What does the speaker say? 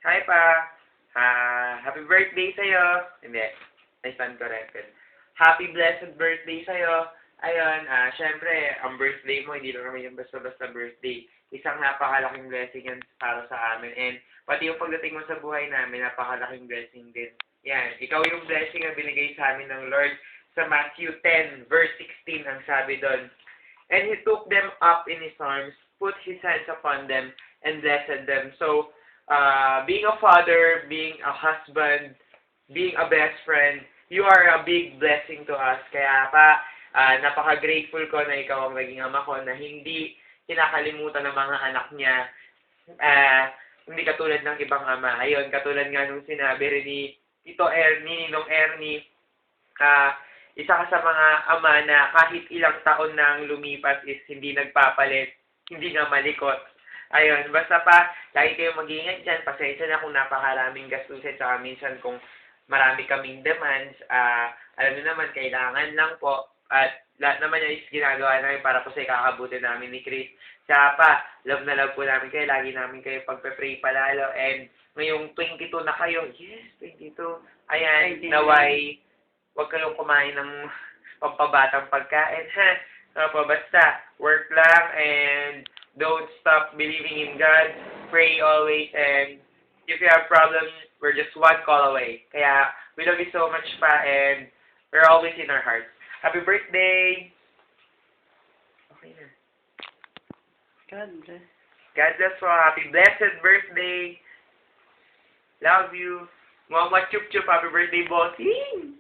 Hi pa. Happy birthday sa'yo. Hindi. I-stand corrected. Happy blessed birthday sa'yo. Ayun, syempre, ang birthday mo, hindi lang naman yung basta-basta birthday. Isang napakalaking blessing yan para sa amin. And pati yung pagdating mo sa buhay namin, napakalaking blessing din. Yan, ikaw yung blessing na binigay sa amin ng Lord sa Matthew 10, verse 16, ang sabi doon. And He took them up in His arms, put His hands upon them, and blessed them. So, being a father, being a husband, being a best friend, you are a big blessing to us. Kaya pa, napaka-grateful ko na ikaw ang naging ama ko na hindi kinakalimutan ng mga anak niya. Hindi katulad ng ibang ama. Ayun, katulad nga nung sinabi rin ni Tito Ernie, nung Ernie, isa ka sa mga ama na kahit ilang taon nang lumipas is hindi nagpapalit, hindi nga malikot. Ayun, basta pa, lagi kayo mag-iingat dyan. Pasensya na kung napakaraming gastusin, tsaka minsan kung marami kaming demands, alam niyo naman, kailangan lang po. At lahat naman yan is ginagawa namin para po sa ikakabuti namin ni Chris. Tsaka pa, love na love po namin kayo. Lagi namin kayo pagpe-pray palalo. And ngayong 22 na kayo, yes, 22. Ayan, naway, huwag kayong kumain ng pampabatang pagkain, ha? So, basta, work lang and don't stop believing in God. Pray always, and if you have problems, we're just one call away. Kaya, we love you so much pa, and we're always in our hearts. Happy birthday! Okay na. God bless. God bless po. Happy blessed birthday! Love you. Mama chup chup. Happy birthday, bossing!